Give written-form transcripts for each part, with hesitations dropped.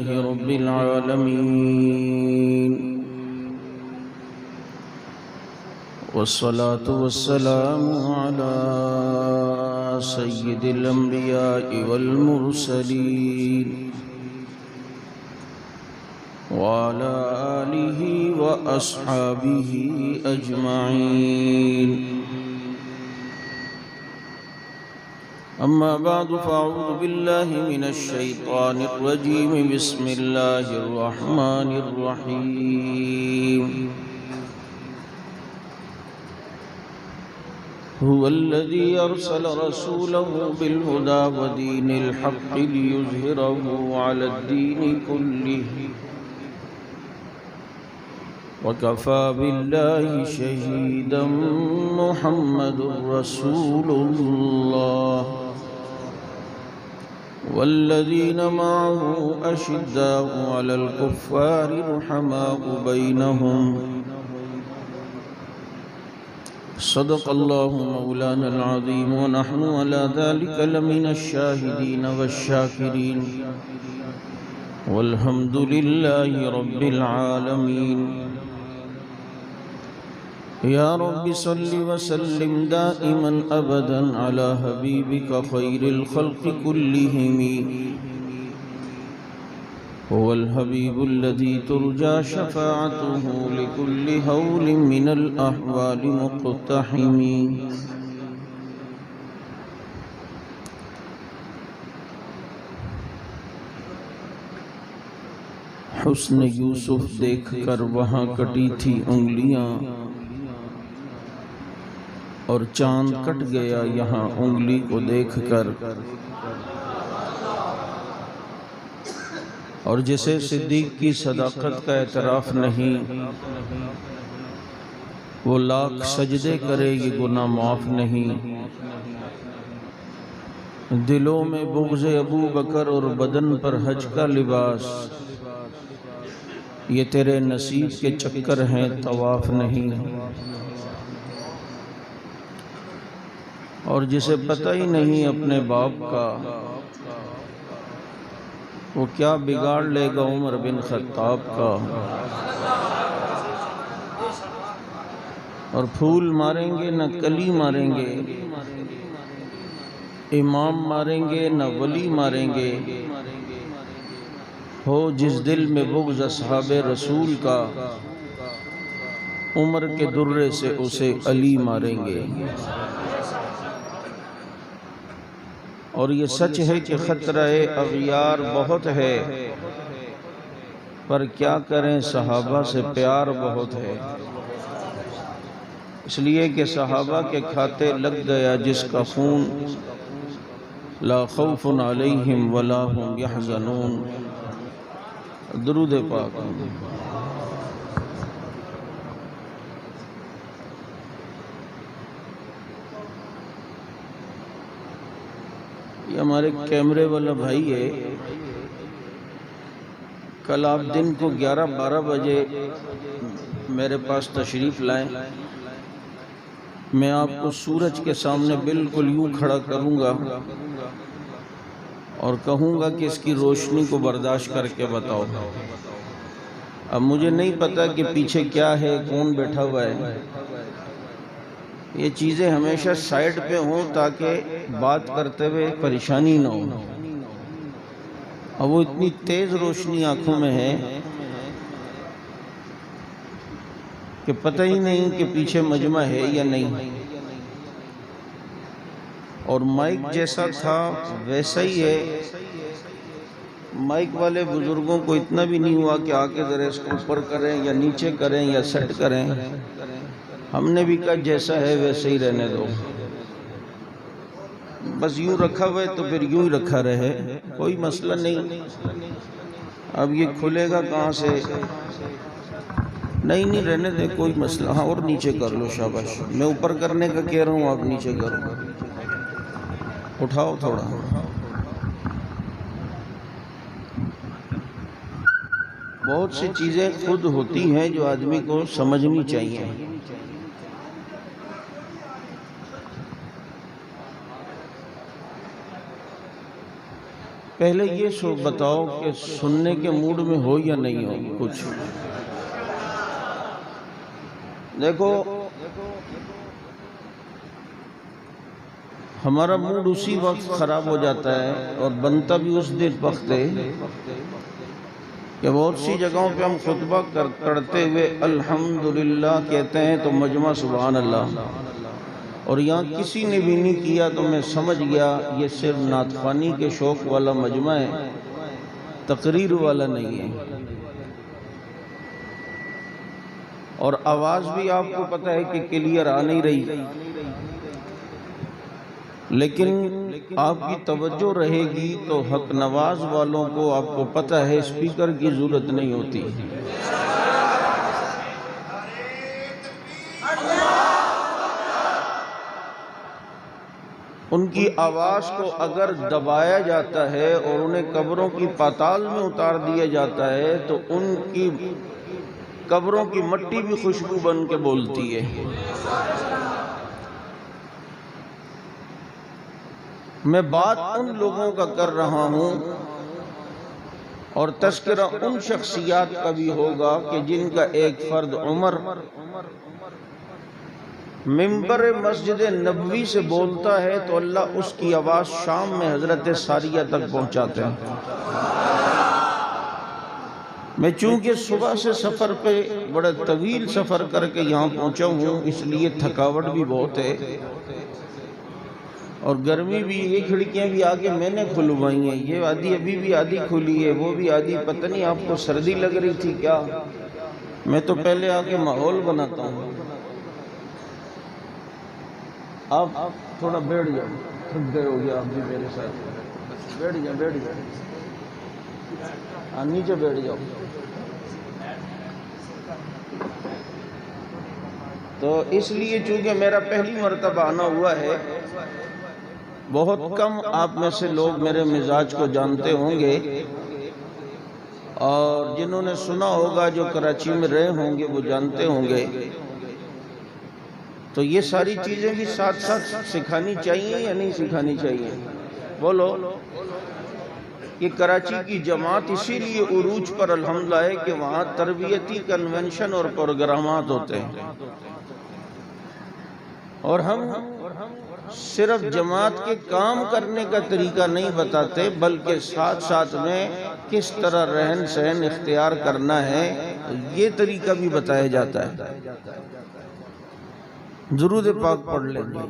لله رب العالمين، والصلاة والسلام على سيد الأنبياء والمرسلين وعلى آله وأصحابه أجمعين. أما بعد فأعوذ بالله من الشيطان الرجيم. بسم الله الرحمن الرحيم. هو الذي أرسل رسوله بالهدى ودين الحق ليظهره على الدين كله وكفى بالله شهيدا. محمد رسول الله والذين معه أشداء على الكفار رحماء بينهم. صدق الله مولانا العظيم، ونحن على ذلك لمن الشاهدين والشاكرين، والحمد لله رب العالمين. يا رب صل وسلم دائما أبدا على حبيبك خير الخلق كلهم. هو الحبيب الذي ترجى شفاعته لكل هول من الأحوال مقتحم. حسن یوسف دیکھ کر وہاں کٹی تھی انگلیاں، اور چاند کٹ گیا یہاں انگلی کو دیکھ کر. اور جسے صدیق کی صداقت کا اعتراف نہیں، وہ لاکھ سجدے کرے یہ گناہ معاف نہیں. دلوں میں بغض ابو بکر اور بدن پر حج کا لباس، یہ تیرے نصیب کے چکر ہیں طواف نہیں. اور جسے پتہ ہی نہیں اپنے باپ کا، وہ کیا بگاڑ لے گا عمر بن خطاب کا. اور پھول ماریں گے نہ کلی ماریں گے، امام ماریں گے نہ ولی ماریں گے. ہو جس دل میں بغض اصحاب رسول کا، عمر کے درے سے اسے علی ماریں گے. اور یہ سچ ہے کہ خطرہ اغیار بہت ہے، پر کیا کریں صحابہ سے پیار بہت ہے. اس لیے کہ صحابہ کے کھاتے لگ گیا جس کا خون، لا خوف علیہم ولا هم یحزنون. درود پاک. یہ ہمارے کیمرے والا بھائی ہے. کل آپ دن کو 11-12 بجے میرے پاس تشریف لائیں. میں آپ کو سورج کے سامنے بالکل یوں کھڑا کروں گا اور کہوں گا کہ اس کی روشنی کو برداشت کر کے بتاؤ. اب مجھے نہیں پتا کہ پیچھے کیا ہے، کون بیٹھا ہوا ہے. یہ چیزیں ہمیشہ سائیڈ پہ ہوں تاکہ بات کرتے ہوئے پریشانی نہ ہو. اب وہ اتنی تیز روشنی آنکھوں میں ہے کہ پتہ ہی نہیں کہ پیچھے مجمع ہے یا نہیں. اور مائک جیسا تھا ویسا ہی ہے. مائک والے بزرگوں کو اتنا بھی نہیں ہوا کہ آکے ذرا اس کو اوپر کریں یا نیچے کریں یا سیٹ کریں. ہم نے بھی کہا جیسا ہے ویسے ہی رہنے دو، بس یوں رکھا ہوا ہے تو پھر یوں ہی رکھا رہے، کوئی مسئلہ نہیں. اب یہ کھلے گا کہاں سے؟ نہیں رہنے دے، کوئی مسئلہ. ہاں اور نیچے کر لو، شاباش. میں اوپر کرنے کا کہہ رہا ہوں، آپ نیچے کرو. اٹھاؤ تھوڑا. بہت سی چیزیں خود ہوتی ہیں جو آدمی کو سمجھنی چاہیے. پہلے یہ بتاؤ کہ سننے کے موڈ میں ہو یا نہیں ہو کچھ؟ دیکھو ہمارا موڈ اسی وقت خراب ہو جاتا ہے اور بنتا بھی اس دن وقت ہے کہ بہت سی جگہوں پہ ہم خطبہ کرتے ہوئے الحمدللہ کہتے ہیں تو مجمع سبحان اللہ، اور یہاں کسی نے بھی نہیں کیا تو میں سمجھ گیا یہ صرف نعت خوانی کے شوق والا مجمع ہے، تقریر والا نہیں ہے۔ اور آواز بھی آپ کو پتہ ہے کہ کلیئر آ نہیں رہی، لیکن آپ کی توجہ رہے گی تو حق نواز والوں کو آپ کو پتہ ہے اسپیکر کی ضرورت نہیں ہوتی۔ ان کی آواز کو اگر دبایا جاتا ہے اور انہیں قبروں کی پاتال میں اتار دیا جاتا ہے تو ان کی قبروں کی مٹی بھی خوشبو بن کے بولتی ہے۔ میں بات ان لوگوں کا کر رہا ہوں اور تذکرہ ان شخصیات کا بھی ہوگا کہ جن کا ایک فرد عمر ممبر مسجد نبوی سے بولتا ہے تو اللہ اس کی آواز شام میں حضرت ساریہ تک پہنچاتے ہیں۔ میں چونکہ صبح سے سفر پہ بڑا طویل سفر کر کے یہاں پہنچا ہوں، اس لیے تھکاوٹ بھی بہت ہے اور گرمی بھی، یہ کھڑکیاں بھی آگے میں نے کھلوائی ہیں، یہ آدھی ابھی بھی آدھی کھلی ہے، وہ بھی آدھی، پتہ نہیں آپ کو سردی لگ رہی تھی کیا؟ میں تو پہلے آگے ماحول بناتا ہوں۔ آپ تھوڑا بیٹھ جاؤ، تھک گئے ہو گیا آپ بھی میرے ساتھ، بیٹھ جاؤ ہاں نیچے بیٹھ جاؤ۔ تو اس لیے چونکہ میرا پہلی مرتبہ آنا ہوا ہے، بہت کم آپ میں سے لوگ میرے مزاج کو جانتے ہوں گے، اور جنہوں نے سنا ہوگا جو کراچی میں رہے ہوں گے وہ جانتے ہوں گے۔ تو یہ ساری چیزیں بھی ساتھ ساتھ سکھانی چاہیے یا نہیں سکھانی چاہیے؟ بولو۔ کہ کراچی کی جماعت اسی لیے عروج پر الحمدللہ ہے کہ وہاں تربیتی کنونشن اور پروگرامات ہوتے ہیں، اور ہم صرف جماعت کے کام کرنے کا طریقہ نہیں بتاتے بلکہ ساتھ ساتھ میں کس طرح رہن سہن اختیار کرنا ہے یہ طریقہ بھی بتایا جاتا ہے۔ درود پاک پڑھ لیں گے۔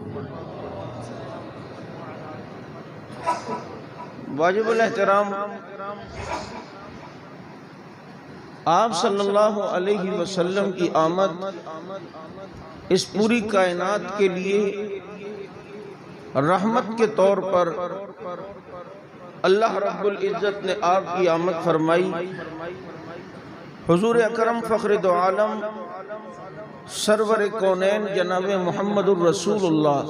واجب الاحترام آپ صلی اللہ علیہ وسلم کی آمد اس پوری کائنات کے لیے رحمت کے طور پر اللہ رب العزت نے آپ کی آمد فرمائی۔ حضور اکرم فخر دو عالم سرور کونین جناب محمد الرسول اللہ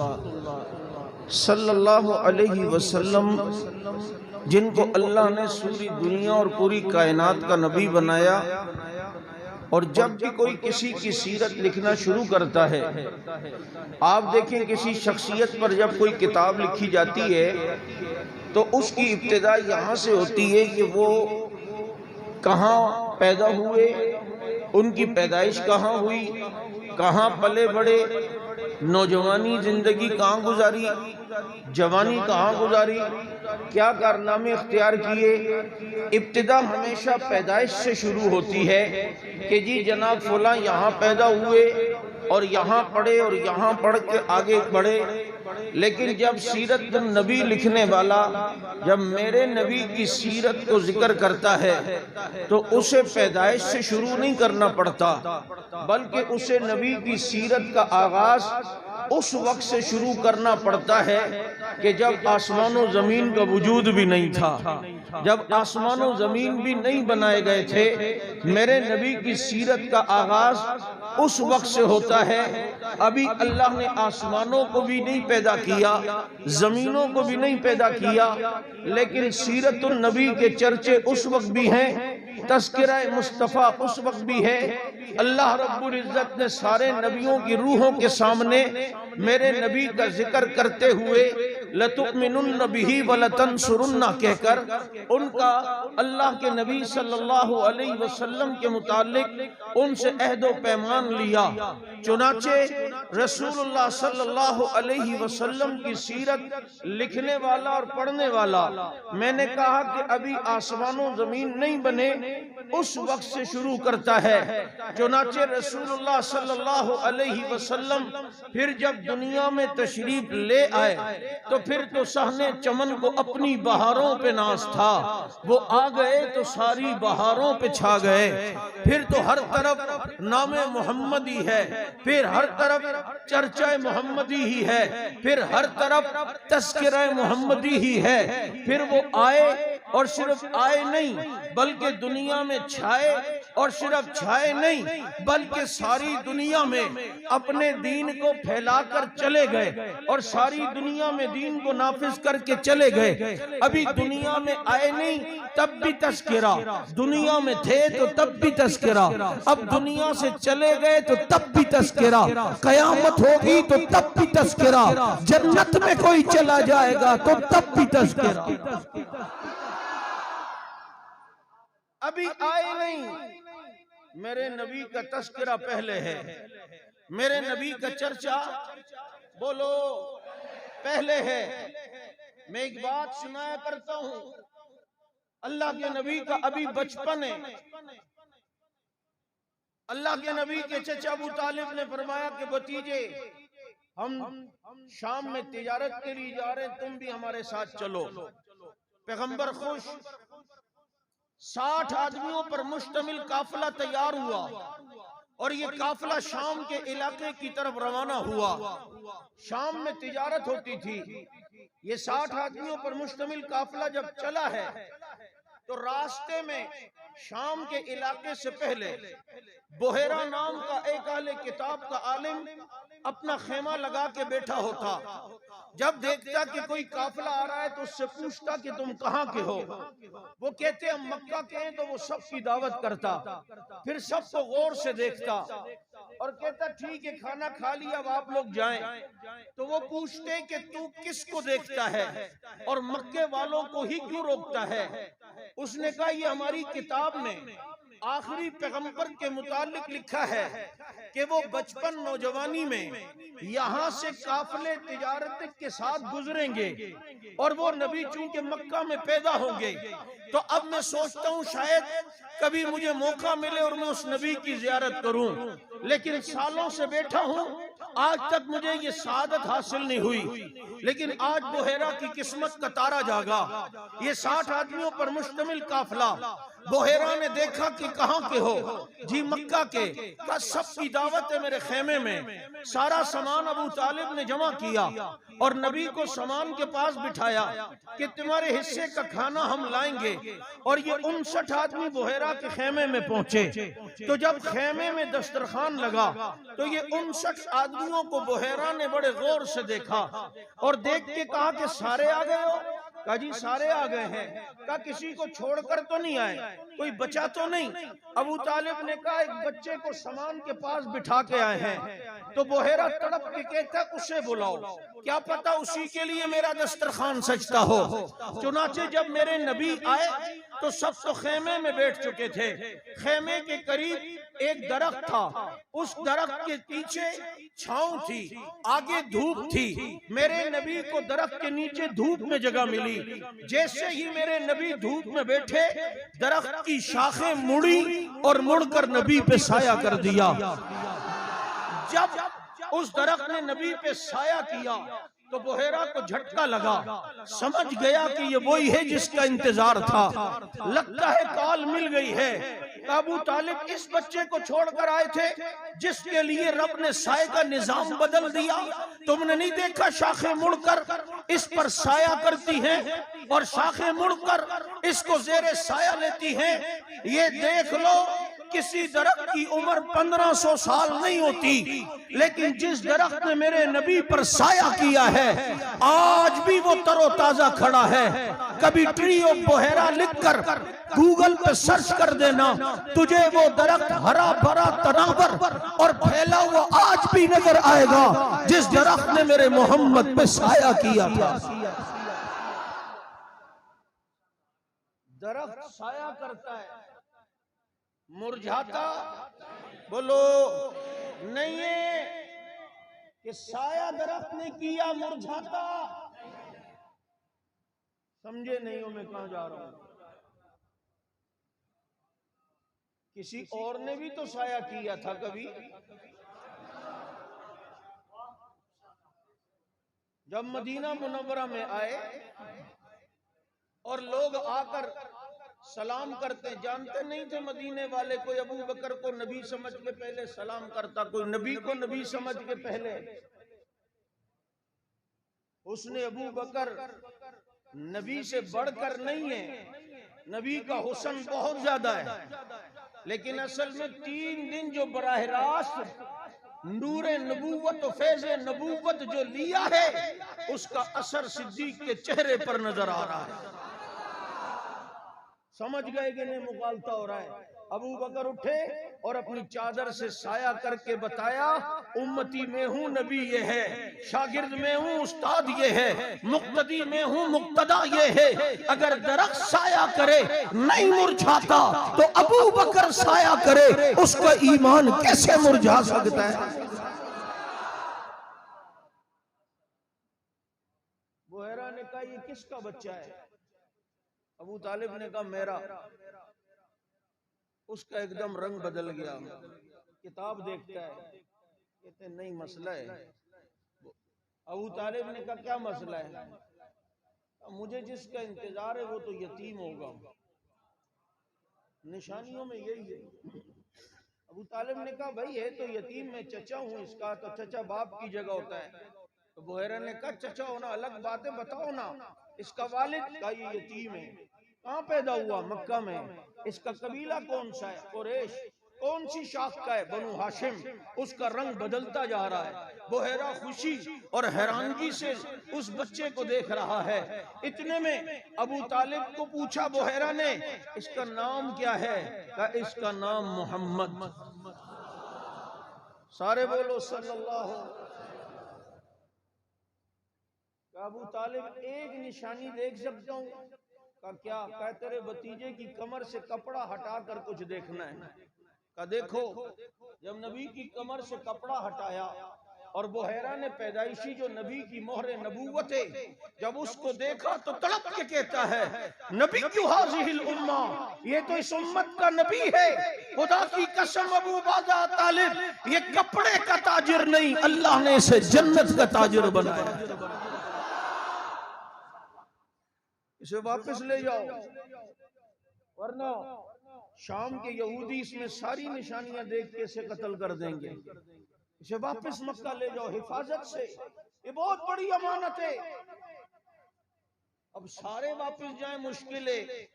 صلی اللہ علیہ وسلم، جن کو اللہ نے ساری دنیا اور پوری کائنات کا نبی بنایا، اور جب بھی کوئی کسی کی سیرت لکھنا شروع کرتا ہے، آپ دیکھیں کسی شخصیت پر جب کوئی کتاب لکھی جاتی ہے تو اس کی ابتدا یہاں سے ہوتی ہے کہ وہ کہاں پیدا ہوئے، ان کی پیدائش کہاں ہوئی، کہاں پلے بڑے، نوجوانی زندگی کہاں گزاری، جوانی کہاں گزاری، کیا کارنامے اختیار کیے۔ ابتدا ہمیشہ پیدائش سے شروع ہوتی ہے کہ جی جناب فلاں یہاں پیدا ہوئے اور یہاں پڑھے اور یہاں پڑھ کے آگے بڑھے۔ لیکن جب سیرت النبی لکھنے والا جب میرے نبی کی سیرت کو ذکر کرتا ہے تو اسے پیدائش سے شروع نہیں کرنا پڑتا، بلکہ اسے نبی کی سیرت کا آغاز اس وقت سے شروع کرنا پڑتا ہے کہ جب آسمان و زمین کا وجود بھی نہیں تھا، جب آسمان و زمین بھی نہیں بنائے گئے تھے۔ میرے نبی کی سیرت کا آغاز اس وقت سے ہوتا ہے، ابھی اللہ نے آسمانوں کو بھی نہیں پیدا کیا، زمینوں کو بھی نہیں پیدا کیا، لیکن سیرت النبی کے چرچے اس وقت بھی ہیں، تذکرہ مصطفیٰ اس وقت بھی ہے۔ اللہ رب العزت نے سارے نبیوں کی روحوں کے سامنے میرے نبی کا ذکر کرتے ہوئے لَتُؤْمِنُنَّ بِهِ وَلَتَنْصُرُنَّ کہہ کر ان کا اللہ کے نبی صلی اللہ علیہ وسلم کے متعلق ان سے عہد و پیمان لیا۔ چنانچہ رسول اللہ صلی اللہ علیہ وسلم کی سیرت لکھنے والا اور پڑھنے والا، میں نے کہا کہ ابھی آسمان و زمین نہیں بنے اس وقت سے شروع کرتا ہے۔ چنانچہ رسول اللہ صلی اللہ علیہ وسلم پھر جب دنیا میں تشریف لے آئے تو پھر تو صحن چمن کو اپنی بہاروں پہ ناز تھا، وہ آ گئے تو ساری بہاروں پہ چھا گئے، پھر تو ہر طرف نام محمدی ہے، پھر ہر طرف چرچہ محمدی ہی ہے، پھر ہر طرف تذکرہ محمدی ہی ہے۔ پھر وہ آئے اور صرف آئے نہیں بلکہ دنیا میں چھائے، اور صرف چھائے نہیں بلکہ ساری دنیا میں اپنے دین کو پھیلا کر چلے گئے، اور ساری دنیا میں دین کو نافذ کر کے چلے گئے۔ ابھی دنیا میں آئے نہیں تب بھی تذکرہ، دنیا میں تھے تو تب بھی تذکرہ، اب دنیا سے چلے گئے تو تب بھی تذکرہ، قیامت ہوگی تو تب بھی تذکرہ، جنت میں کوئی چلا جائے گا تو تب بھی تذکرہ۔ ابھی آئے نہیں، میرے نبی کا تذکرہ پہلے ہے، میرے نبی کا چرچا بولو پہلے ہے۔ میں ایک بات سنایا کرتا ہوں، اللہ کے نبی کا ابھی بچپن ہے۔ اللہ کے نبی کے چچا ابو طالب نے فرمایا کہ بھتیجے ہم شام میں تجارت کے لیے جا رہے ہیں، تم بھی ہمارے ساتھ چلو۔ پیغمبر خوش، 60 آدمیوں پر مشتمل قافلہ تیار ہوا، اور یہ قافلہ شام کے علاقے کی طرف روانہ ہوا۔ شام میں تجارت ہوتی تھی، یہ 60 آدمیوں پر مشتمل قافلہ جب چلا ہے تو راستے میں شام کے علاقے سے پہلے بحیرہ نام کا ایک اہل کتاب کا عالم اپنا خیمہ لگا کے بیٹھا ہوتا۔ جب دیکھتا کہ کوئی قافلہ آ رہا ہے تو اس سے پوچھتا کہ تم کہاں کے ہو؟ وہ کہتے ہم مکہ کے ہیں، تو وہ سب کی دعوت کرتا، پھر سب کو غور سے دیکھتا اور کہتا ٹھیک ہے کھانا کھا لیا اب آپ لوگ جائیں۔ تو وہ پوچھتے کہ تو کس کو دیکھتا ہے اور مکے والوں کو ہی کیوں روکتا ہے؟ اس نے کہا یہ ہماری کتاب میں آخری پیغمبر کے متعلق لکھا ہے کہ وہ بچپن نوجوانی میں یہاں سے قافلے تجارت کے ساتھ گزریں گے، اور وہ نبی چونکہ مکہ میں پیدا ہوں گے، تو اب میں سوچتا ہوں شاید کبھی مجھے موقع ملے اور میں اس نبی کی زیارت کروں، لیکن سالوں سے بیٹھا ہوں آج تک مجھے یہ سعادت حاصل نہیں ہوئی۔ لیکن آج بحیرہ کی قسمت کا تارا جاگا، یہ 60 آدمیوں پر مشتمل قافلہ۔ بحیرہ نے دیکھا کہ کہاں کے ہو؟ جی مکہ کے۔ کہا سب کی دعوت ہے میرے خیمے میں۔ سارا سامان ابو طالب نے جمع کیا اور نبی کو سامان کے پاس بٹھایا کہ تمہارے حصے کا کھانا ہم لائیں گے، اور یہ 59 آدمی بحیرہ کے خیمے میں پہنچے۔ تو جب خیمے میں دسترخوان لگا تو یہ 59 آدمیوں کو بحیرہ نے بڑے غور سے دیکھا، اور دیکھ کے کہا کہ سارے آ گئے ہو؟ کہا جی سارے آ گئے ہیں۔ کہا کسی کو چھوڑ کر تو نہیں آئے، کوئی بچا تو نہیں؟ ابو طالب نے کہا ایک بچے کو سامان کے پاس بٹھا کے آئے ہیں۔ تو بحیرہ تڑپ کے کہتا اسے بلاؤ، کیا پتا اسی کے لیے میرا دسترخوان سجتا ہو۔ چنانچہ جب میرے نبی آئے تو سب تو خیمے میں بیٹھ چکے تھے۔ خیمے کے قریب ایک درخت تھا، اس درخت کے پیچھے چھاؤں تھی، آگے دھوپ تھی۔ میرے نبی کو درخت کے نیچے دھوپ میں جگہ ملی۔ جیسے ہی میرے نبی دھوپ میں بیٹھے، درخت کی شاخیں مڑی اور مڑ کر نبی پہ سایہ کر دیا۔ جب اس درخت نے نبی پہ سایہ کیا تو بحیرہ کو جھٹکا لگا، سمجھ گیا کہ یہ وہی ہے جس کا انتظار تھا، لگتا ہے کال مل گئی ہے۔ ابو طالب اس بچے کو چھوڑ کر آئے تھے جس کے لیے رب نے سائے کا نظام بدل دیا۔ تم نے نہیں دیکھا شاخیں مڑ کر اس پر سایہ کرتی ہیں اور شاخیں مڑ کر اس کو زیر سایہ لیتی ہیں؟ یہ دیکھ لو کسی درخت کی عمر 1500 سال نہیں ہوتی، لیکن جس درخت نے میرے نبی پر سایہ کیا ہے آج بھی وہ تر و تازہ کھڑا ہے۔ کبھی ٹری آف بحیرہ لکھ کر گوگل پہ سرچ کر دینا، تجھے وہ درخت ہرا بھرا تناور اور پھیلا ہوا آج بھی نظر آئے گا جس درخت نے میرے محمد پہ سایہ کیا تھا۔ درخت سایہ کرتا ہے، مرجھاتا بولو نہیں ہے کہ سایہ درخت نے کیا مرجھاتا۔ سمجھے نہیں ہو میں کہاں جا رہا ہوں؟ کسی اور نے بھی تو سایہ کیا تھا کبھی۔ جب مدینہ منورہ میں آئے اور لوگ آ کر سلام کرتے، جانتے نہیں تھے مدینے والے، کوئی ابو بکر کو نبی سمجھ کے پہلے سلام کرتا، کوئی نبی کو نبی سمجھ کے پہلے۔ حسن ابو بکر نبی سے بڑھ کر نہیں ہے، نبی کا حسن بہت زیادہ ہے، لیکن اصل میں 3 دن جو براہ راست نور نبوت و فیض نبوت جو لیا ہے اس کا اثر صدیق کے چہرے پر نظر آ رہا ہے۔ سمجھ گئے کہ نہیں مغالطہ ہو رہا ہے؟ ابو بکر اٹھے اور اپنی چادر سے سایہ کر کے بتایا، امتی میں ہوں نبی یہ ہے، شاگرد میں ہوں استاد یہ ہے، مقتدی میں ہوں مقتدی یہ ہے۔ اگر درخت سایہ کرے نہیں مرجھاتا تو ابو بکر سایہ کرے اس کا ایمان کیسے مرجھا سکتا ہے؟ بحیرہ نے کہا یہ کس کا بچہ ہے؟ ابو طالب نے کہا میرا۔ اس کا ایک دم رنگ بدل گیا، کتاب دیکھتا ہے، کہتے نہیں مسئلہ ہے۔ ابو طالب نے کہا کیا مسئلہ ہے؟ مجھے جس کا انتظار ہے وہ تو یتیم ہوگا۔ نشانیوں میں یہی ہے۔ ابو طالب نے کہا بھائی ہے تو یتیم، میں چچا ہوں اس کا، تو چچا باپ کی جگہ ہوتا ہے۔ تو بحیرہ نے کہا چچا ہونا الگ بات ہے، بتاؤ نا اس کا والد؟ کہا یہ یتیم ہے۔ کہاں پیدا ہوا؟ مکہ میں۔ اس کا قبیلہ کون سا ہے؟ قریش۔ کون سی شاخ کا ہے؟ بنو ہاشم۔ اس کا رنگ بدلتا جا رہا ہے۔ بحیرہ خوشی اور حیرانگی سے اس بچے کو دیکھ رہا ہے۔ اتنے میں ابو طالب کو پوچھا بحیرہ نے اس کا نام کیا ہے؟ کہا اس کا نام محمد۔ سارے بولو صلی اللہ۔ کہا ابو طالب ایک نشانی دیکھ سکتا ہوں؟ کہا کیا؟ کہا تیرے بھتیجے کی کمر سے کپڑا ہٹا کر کچھ دیکھنا ہے۔ کہا دیکھو۔ جب نبی کی کمر سے کپڑا ہٹایا اور بحیرہ نے پیدائشی جو نبی کی مہر نبوت ہے جب اس کو دیکھا تو تڑپ کے کہتا ہے نبی کیوں حاضر الامہ، یہ تو اس امت کا نبی ہے۔ خدا کی قسم ابو بازا طالب یہ کپڑے کا تاجر نہیں، اللہ نے اسے جنت کا تاجر بنایا۔ اسے واپس لے جاؤ ورنہ شام کے یہودی اس میں ساری نشانیاں دیکھ کے اسے قتل کر دیں گے۔ اسے واپس مکہ لے جاؤ حفاظت سے، یہ بہت بڑی امانت ہے۔ اب سارے واپس جائیں مشکل ہے۔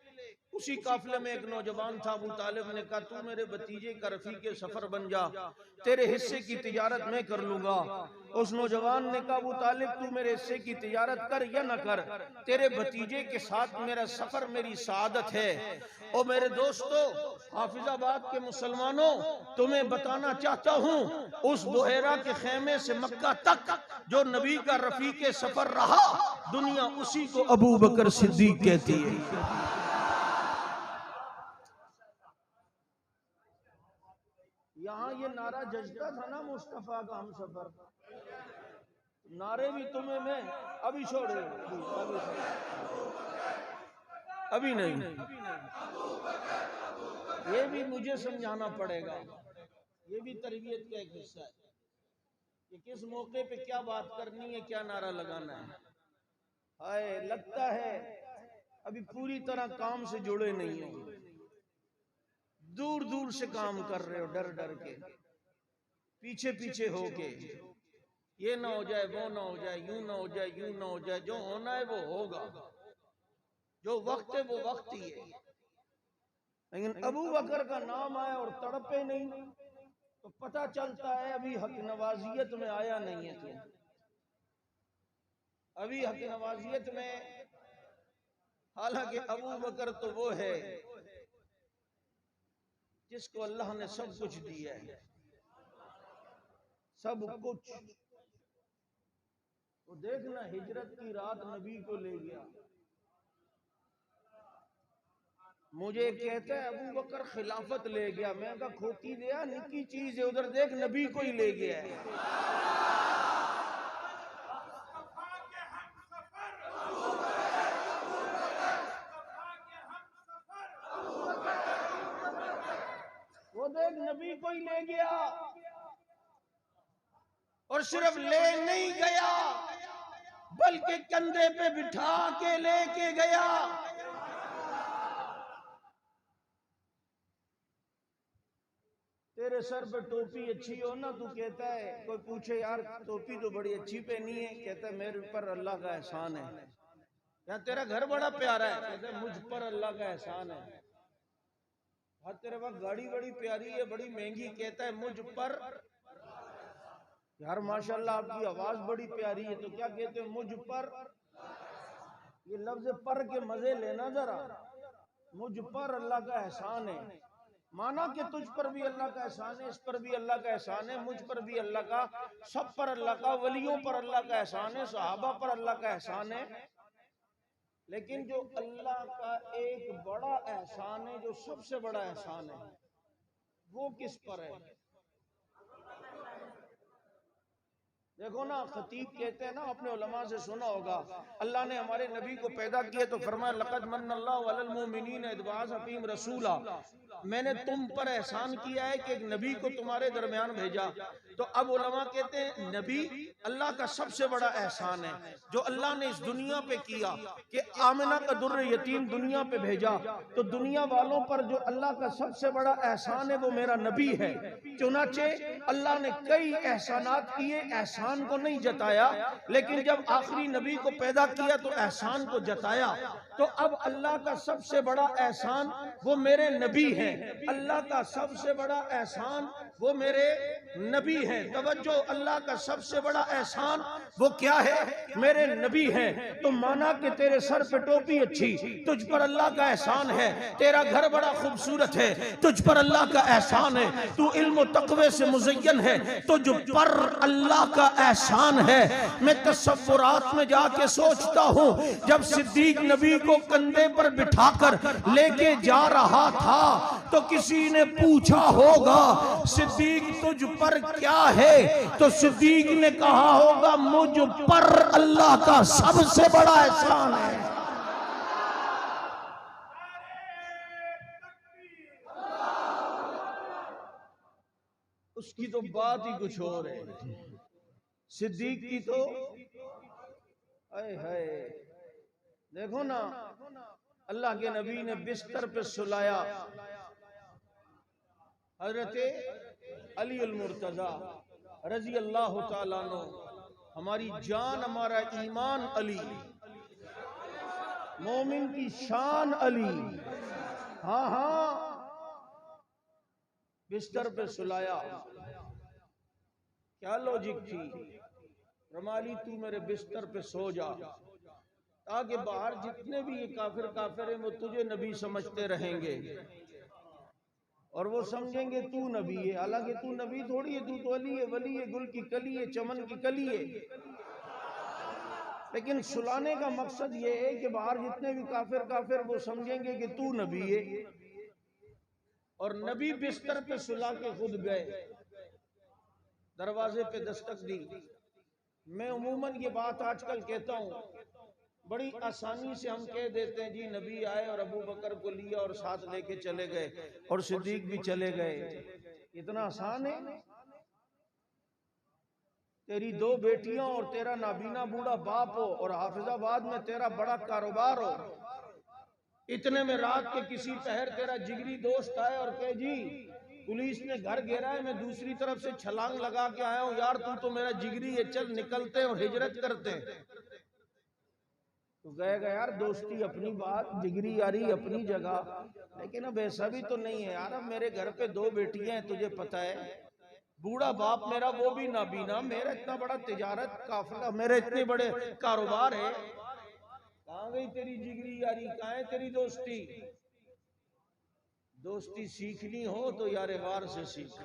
اسی قافلے میں ایک نوجوان تھا، ابو طالب نے کہا تو میرے بھتیجے کا رفیق سفر بن جا، تیرے حصے کی تجارت میں کر لوں گا۔ اس نوجوان نے کہا ابو طالب تو میرے حصے کی تجارت کر یا نہ کر، تیرے بھتیجے کے ساتھ میرا سفر میری سعادت ہے۔ اور میرے دوستو، حافظ آباد کے مسلمانوں، تمہیں بتانا چاہتا ہوں اس بحیرہ کے خیمے سے مکہ تک جو نبی کا رفیق سفر رہا، دنیا اسی کو ابو بکر صدیق کہتی ہے۔ یہاں یہ نعرہ ججتا تھا نا مصطفیٰ کا ہم سفر، نعرے بھی تمہیں میں ابھی چھوڑے ابھی نہیں، یہ بھی مجھے سمجھانا پڑے گا، یہ بھی تربیت کا ایک حصہ ہے کہ کس موقع پہ کیا بات کرنی ہے، کیا نعرہ لگانا ہے۔ ہائے لگتا ہے ابھی پوری طرح کام سے جڑے نہیں ہو، دور دور سے کام کر رہے ہو، ڈر ڈر کے، پیچھے پیچھے ہو کے، یہ نہ ہو جائے وہ نہ ہو جائے، یوں نہ ہو جائے یوں نہ ہو جائے۔ جو ہونا ہے وہ ہوگا، جو وقت ہے وہ وقت ہی ہے۔ لیکن ابو بکر کا نام آیا اور تڑپے نہیں تو پتہ چلتا ہے ابھی حق نوازیت میں آیا نہیں ہے تو ابھی حق نوازیت میں، حالانکہ ابو بکر تو وہ ہے جس کو اللہ نے سب کچھ دیا ہے، سب کچھ۔ وہ دیکھنا ہجرت کی رات نبی کو لے گیا، مجھے کہتا ہے ابو بکر خلافت لے گیا، میں کہا کھوتی دیا نکی چیز ہے، ادھر دیکھ نبی کو ہی لے گیا ہے۔ وہ دیکھ نبی کو ہی لے گیا، اور صرف لے نہیں گیا بلکہ کندھے پہ بٹھا کے لے کے گیا۔ تیرے سر پہ ٹوپی اچھی ہو نا، تو کہتا ہے کوئی پوچھے یار ٹوپی تو بڑی اچھی پہنی ہے، کہتا ہے میرے پر اللہ کا احسان ہے۔ یا تیرا گھر بڑا پیارا ہے، کہتا ہے مجھ پر اللہ کا احسان ہے۔ ہاں تیرے وقت گاڑی بڑی پیاری ہے، بڑی مہنگی، کہتا ہے مجھ پر۔ یار ماشاءاللہ آپ کی آواز بڑی پیاری ہے، تو کیا کہتے ہیں مجھ پر۔ یہ لفظ پر کے مزے لینا ذرا، مجھ پر اللہ کا احسان ہے، مانا کہ تجھ پر بھی اللہ کا احسان ہے، اس پر بھی اللہ کا احسان ہے، مجھ پر بھی اللہ کا، سب پر اللہ کا، ولیوں پر اللہ کا احسان ہے، صحابہ پر اللہ کا احسان ہے۔ لیکن جو اللہ کا ایک بڑا احسان ہے، جو سب سے بڑا احسان ہے، وہ کس پر ہے؟ دیکھو نا، خطیب کہتے ہیں نا، اپنے علماء سے سنا ہوگا، اللہ نے ہمارے نبی کو پیدا کیا تو فرمایا لقد من اللہ علی المؤمنین اذ بعث فیہم رسولا، میں نے تم پر احسان کیا ہے کہ ایک نبی کو تمہارے درمیان بھیجا۔ تو اب علماء کہتے ہیں نبی اللہ کا سب سے بڑا احسان ہے جو اللہ نے اس دنیا پہ کیا، کہ آمنہ کا در یتیم دنیا پہ بھیجا، تو دنیا والوں پر جو اللہ کا سب سے بڑا احسان ہے وہ میرا نبی ہے۔ چنانچہ اللہ نے کئی احسانات کیے، احسان کو نہیں جتایا، لیکن جب آخری نبی کو پیدا کیا تو احسان کو جتایا۔ تو اب اللہ کا سب سے بڑا احسان وہ میرے نبی ہیں، اللہ کا سب سے بڑا احسان وہ میرے نبی ہیں۔ توجہ، اللہ کا سب سے بڑا احسان وہ کیا ہے؟ میرے نبی ہیں۔ تو مانا کہ تیرے سر پہ ٹوپی اچھی، تجھ پر اللہ کا احسان ہے، تیرا گھر بڑا خوبصورت ہے، تجھ پر اللہ کا احسان ہے، تو علم و تقوی سے مزین ہے، تجھ پر اللہ کا احسان ہے۔ میں تصورات میں جا کے سوچتا ہوں، جب صدیق نبی کو کندھے پر بٹھا کر لے کے جا رہا تھا تو کسی نے پوچھا ہوگا صدیق تجھ پر کیا ہے؟ تو صدیق نے کہا ہوگا مجھ پر اللہ کا سب سے بڑا احسان ہے۔ اس کی تو بات ہی کچھ اور ہے، صدیق کی تو اے ہائے، دیکھو نا، اللہ کے نبی نے بستر پہ سلایا حضرت علی المرتضی رضی اللہ تعالیٰ عنہ، ہماری جان، ہمارا ایمان علی، مومن کی شان علی، ہاں ہاں، بستر پہ سلایا۔ کیا لوجک تھی؟ رمالی تو میرے بستر پہ سو جا، تاکہ باہر جتنے بھی یہ کافر ہیں وہ تجھے نبی سمجھتے رہیں گے اور وہ سمجھیں گے تو نبی ہے، حالانکہ تو نبی تھوڑی ہے، تو علی ہے، ولی ہے، گل کی کلی ہے، چمن کی کلی ہے۔ لیکن سلانے کا مقصد یہ ہے کہ باہر جتنے بھی کافر وہ سمجھیں گے کہ تو نبی ہے، اور نبی بستر پہ سلا کے خود گئے، دروازے پہ دستک دی۔ میں عموماً یہ بات آج کل کہتا ہوں، بڑی آسانی سے ہم کہہ دیتے ہیں جی نبی آئے اور ابو بکر کو لیا اور ساتھ لے کے چلے گئے اور صدیق بھی چلے گئے، اتنا آسان ہے؟ تیری دو بیٹیاں اور تیرا نابینا بوڑھا باپ ہو اور حافظ آباد میں تیرا بڑا کاروبار ہو، اتنے میں رات کے کسی پہر تیرا جگری دوست آئے اور کہے جی پولیس نے گھر گھیرا ہے، میں دوسری طرف سے چھلانگ لگا کے آیا ہوں، یار تو میرا جگری ہے، چل نکلتے اور ہجرت کرتے۔ تو کہے گا یار دوستی اپنی بات، جگری یاری اپنی جگہ، لیکن اب ایسا بھی تو نہیں ہے یار، اب میرے گھر پہ 2 بیٹیاں ہیں تجھے پتہ ہے، بوڑھا باپ میرا وہ بھی نابینا، میرا اتنا بڑا تجارت قافلہ، میرے اتنے بڑے کاروبار ہے، کہاں گئی تیری جگری یاری، کہاں ہے تیری دوستی؟ دوستی سیکھنی ہو تو یار غار سے سیکھ۔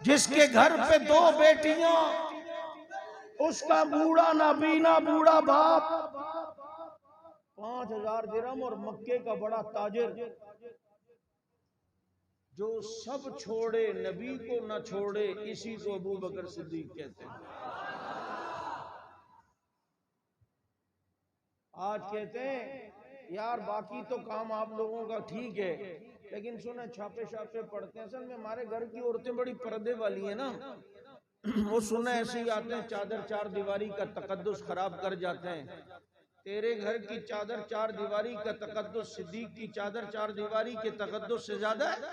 جس کے گھر پہ 2 بیٹیاں، اس کا بوڑھا نابینا بوڑھا باپ 5000 درہم اور مکے کا بڑا تاجر، جو سب چھوڑے نبی کو نہ چھوڑے، اسی کو ابو بکر صدیق کہتے ہیں۔ آج کہتے ہیں یار باقی تو کام آپ لوگوں کا ٹھیک ہے، لیکن سنیں چھاپے شاپے پڑھتے ہیں، اصل میں ہمارے گھر کی عورتیں بڑی پردے والی ہیں نا، وہ سنیں ایسے ہی آتے ہیں، چادر 4 دیواری کا تقدس خراب کر جاتے ہیں۔ تیرے گھر کی چادر 4 دیواری کا تقدس صدیق کی چادر 4 دیواری کے تقدس سے زیادہ ہے۔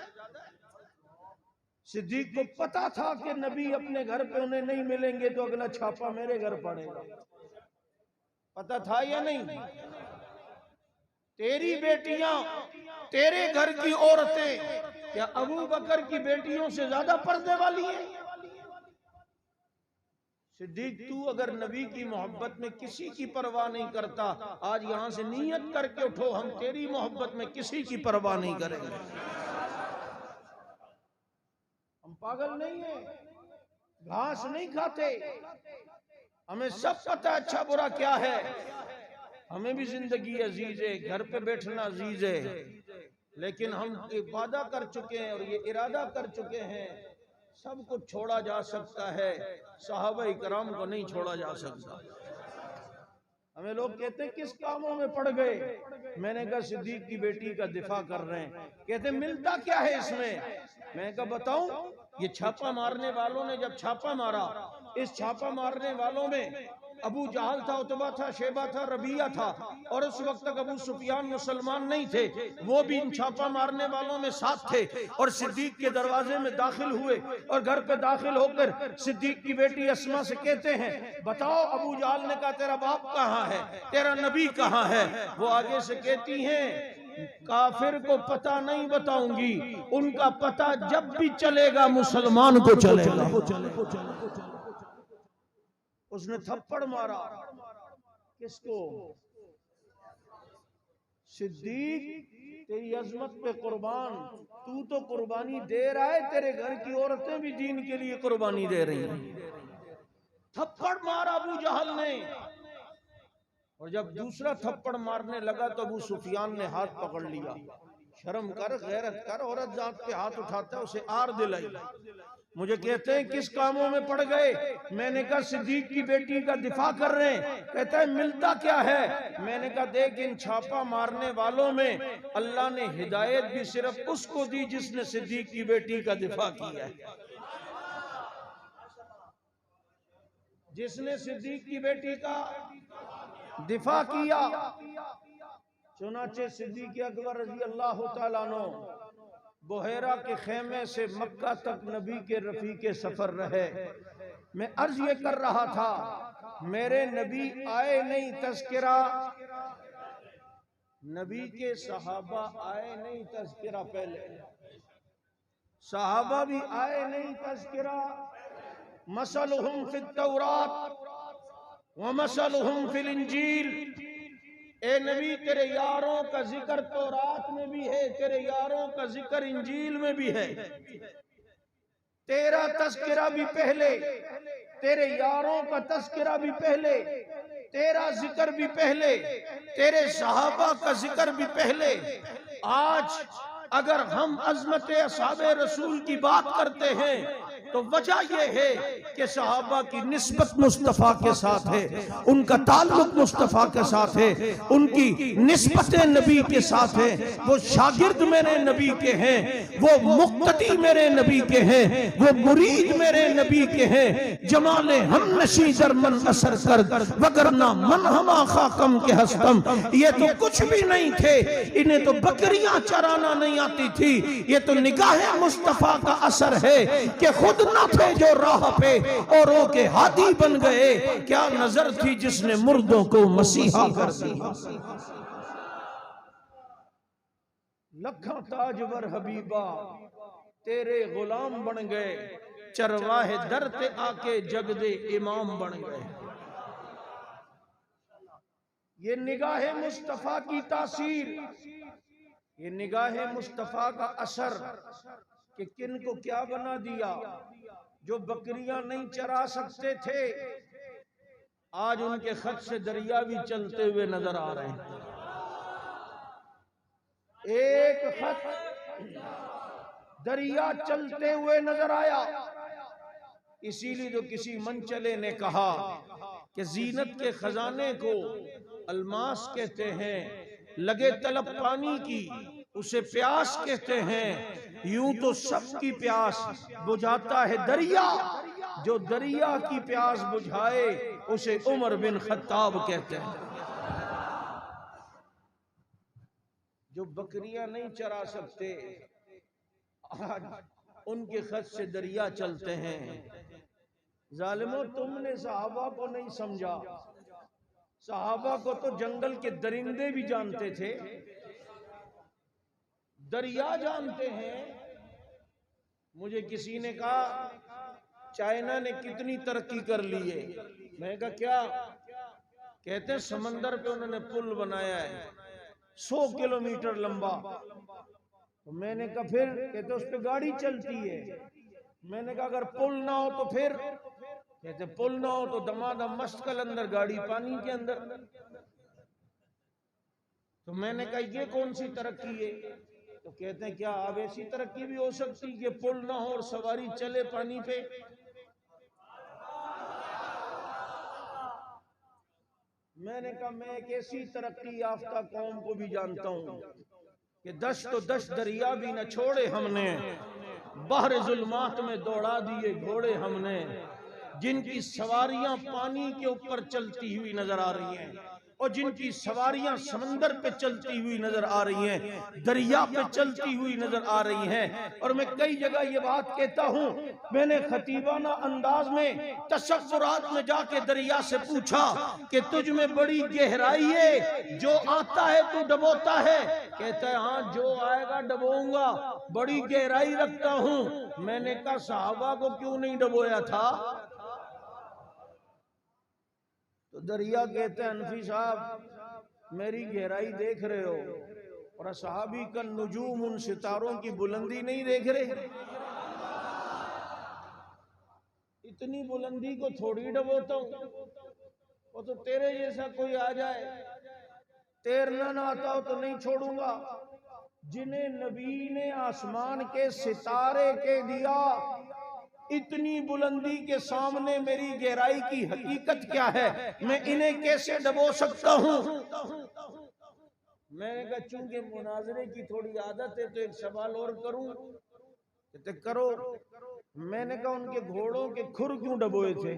صدیق کو پتا تھا کہ نبی اپنے گھر پہ انہیں نہیں ملیں گے تو اگلا چھاپا میرے گھر پڑے گا، پتا تھا یا نہیں؟ تیری بیٹیاں، تیرے گھر کی عورتیں کیا ابو بکر کی بیٹیوں سے زیادہ پردے والی ہیں؟ صدیق تو اگر نبی کی محبت میں کسی کی پرواہ نہیں کرتا، آج یہاں سے نیت کر کے اٹھو ہم تیری محبت میں کسی کی پرواہ نہیں کریں گے۔ ہم پاگل نہیں ہیں، گھاس نہیں کھاتے، ہمیں سب پتہ اچھا برا کیا ہے، ہمیں بھی زندگی عزیز ہے، گھر پہ بیٹھنا عزیز ہے، لیکن ہم وعدہ کر چکے ہیں اور یہ ارادہ کر چکے ہیں، سب کو چھوڑا جا سکتا ہے، صحابہ کرام کو نہیں چھوڑا جا سکتا۔ ہمیں لوگ کہتے ہیں کس کاموں میں پڑ گئے، میں نے کہا صدیق کی بیٹی کا دفاع کر رہے ہیں، کہتے ہیں ملتا کیا ہے اس میں، میں نے کہا بتاؤں، یہ چھاپا مارنے والوں نے جب چھاپا مارا، اس چھاپا مارنے والوں میں ابو جہل تھا، عتبہ تھا، شیبہ تھا، ربیہ تھا، اور اس وقت تک ابو سفیان مسلمان نہیں تھے، وہ بھی ان چھاپا مارنے والوں میں ساتھ تھے، اور صدیق کے دروازے میں داخل ہوئے، اور گھر پہ داخل ہو کر صدیق کی بیٹی اسما سے کہتے ہیں بتاؤ ابو جہل نے کہا تیرا باپ کہاں ہے، تیرا نبی کہاں ہے، وہ آگے سے کہتی ہیں کافر کو پتہ نہیں بتاؤں گی، ان کا پتہ جب بھی چلے گا مسلمان کو چلے گا۔ اس نے تھپڑ مارا، کس کو؟ صدیق تیری عظمت پہ قربان، تو قربانی دے رہا ہے، تیرے گھر کی عورتیں بھی دین کے لیے قربانی دے رہی ہیں۔ تھپڑ مارا ابو جہل نے، اور جب دوسرا تھپڑ مارنے لگا تو ابو سفیان نے ہاتھ پکڑ لیا، شرم کر، غیرت کر، عورت ذات پہ ہاتھ اٹھاتا ہے، اسے آر دلائی۔ مجھے کہتے ہیں کس کاموں میں پڑ گئے، میں نے کہا صدیق کی بیٹی کا دفاع کر رہے ہیں، کہتا ہے ملتا کیا ہے، میں نے کہا دیکھ ان چھاپا مارنے والوں میں اللہ نے ہدایت بھی صرف اس کو دی جس نے صدیق کی بیٹی کا دفاع کیا ہے، جس نے صدیق کی بیٹی کا دفاع کیا۔ چنانچہ صدیق اکبر رضی اللہ تعالیٰ عنہ بحیرہ کے خیمے سے مکہ تک نبی کے رفیق سفر رہے۔ میں عرض یہ کر رہا تھا میرے نبی آئے نہیں، تذکرہ نبی کے صحابہ آئے نہیں، تذکرہ پہلے صحابہ بھی آئے نہیں، تذکرہ مثلہم فی التوراۃ ومثلہم فی الانجیل۔ اے نبی تیرے یاروں کا ذکر تورات میں بھی ہے، تیرے یاروں کا ذکر انجیل میں بھی ہے، تیرا تذکرہ بھی پہلے، تیرے یاروں کا تذکرہ بھی پہلے، تیرا ذکر بھی پہلے، تیرے صحابہ کا ذکر بھی پہلے۔ آج اگر ہم عظمت اصحاب رسول کی بات کرتے ہیں تو وجہ یہ ہے کہ صحابہ کی نسبت مصطفیٰ کے ساتھ ہے، ان کا تعلق مصطفیٰ کے ساتھ ہے، ان کی نسبت نبی کے ساتھ ہے، وہ شاگرد میرے نبی کے ہیں، وہ مقتدی میرے نبی کے ہیں، وہ مرید میرے نبی کے ہیں۔ جمال ہم نشی در من اثر کرد وگرنہ من ہما خاکم کے ہستم۔ یہ تو کچھ بھی نہیں تھے، انہیں تو بکریاں چرانا نہیں آتی تھی، یہ تو نگاہ مصطفیٰ کا اثر ہے کہ خود خود نہ تھے جو راہ پہ اوروں کے ہادی بن گئے، کیا نظر تھی جس نے مردوں کو مسیحا کر دیا۔ لکھاں تاجور حبیبہ تیرے غلام بن گئے، چرواہے در تے آ کے جگ دے امام بن گئے۔ یہ نگاہ مصطفیٰ کی تاثیر، یہ نگاہ مصطفیٰ کا اثر کہ کن کو کیا بنا دیا۔ جو بکریاں نہیں چرا سکتے تھے آج ان کے خط سے دریا بھی چلتے ہوئے نظر آ رہے ہیں۔ ایک خط دریا چلتے ہوئے نظر آیا، اسی لیے تو کسی منچلے نے کہا کہ زینت کے خزانے کو الماس کہتے ہیں، لگے طلب پانی کی اسے پیاس کہتے ہیں، یوں تو سب کی پیاس بجھاتا ہے دریا، جو دریا کی پیاس بجھائے اسے عمر بن خطاب کہتے ہیں۔ جو بکریاں نہیں چرا سکتے آج ان کے خط سے دریا چلتے ہیں۔ ظالموں، تم نے صحابہ کو نہیں سمجھا، صحابہ کو تو جنگل کے درندے بھی جانتے تھے، دریا جانتے ہیں۔ مجھے کسی نے کہا چائنا نے کتنی ترقی کر لی ہے، میں نے کہا کیا؟ کہتے ہیں سمندر پہ انہوں نے پل بنایا ہے 100 کلومیٹر لمبا۔ تو میں نے کہا پھر؟ کہتے اس پہ گاڑی چلتی ہے۔ میں نے کہا اگر پل نہ ہو تو پھر؟ کہتے پل نہ ہو تو دمادم مشکل اندر گاڑی پانی کے اندر۔ تو میں نے کہا یہ کون سی ترقی ہے؟ تو کہتے ہیں کیا اب ایسی ترقی بھی ہو سکتی کہ پل نہ ہو اور سواری چلے پانی پہ؟ میں نے کہا میں ایک ایسی ترقی یافتہ قوم کو بھی جانتا ہوں کہ دشت و دشت دریا بھی نہ چھوڑے ہم نے، بحر ظلمات میں دوڑا دیے گھوڑے ہم نے، جن کی سواریاں پانی کے اوپر چلتی ہوئی نظر آ رہی ہیں اور جن کی سواریاں سمندر پہ چلتی ہوئی نظر آ رہی ہیں، دریا پہ چلتی ہوئی نظر آ رہی ہیں۔ اور میں کئی جگہ یہ بات کہتا ہوں، میں نے خطیبانہ انداز میں تصورات میں جا کے دریا سے پوچھا کہ تجھ میں بڑی گہرائی ہے، جو آتا ہے تو ڈبوتا ہے؟ کہتا ہے ہاں جو آئے گا ڈبوؤں گا، بڑی گہرائی رکھتا ہوں۔ میں نے کہا صحابہ کو کیوں نہیں ڈبویا تھا؟ تو دریا کہتے ہیں انفی صاحب میری گہرائی دیکھ رہے ہو، اور صحابی کا نجوم ان ستاروں کی بلندی نہیں دیکھ رہے؟ اتنی بلندی کو تھوڑی ڈبوتا ہوں، وہ تو تیرے جیسا کوئی آ جائے تیرنا نہ آتا ہو تو نہیں چھوڑوں گا۔ جنہیں نبی نے آسمان کے ستارے کے دیا، اتنی بلندی کے سامنے میری گہرائی کی حقیقت کیا ہے؟ میں انہیں کیسے ڈبو سکتا ہوں؟ میں نے کہا چونکہ مناظرے کی تھوڑی عادت ہے تو ایک سوال اور کروں؟ کہتے کرو۔ میں نے کہا ان کے گھوڑوں کے کھر کیوں ڈبوئے تھے؟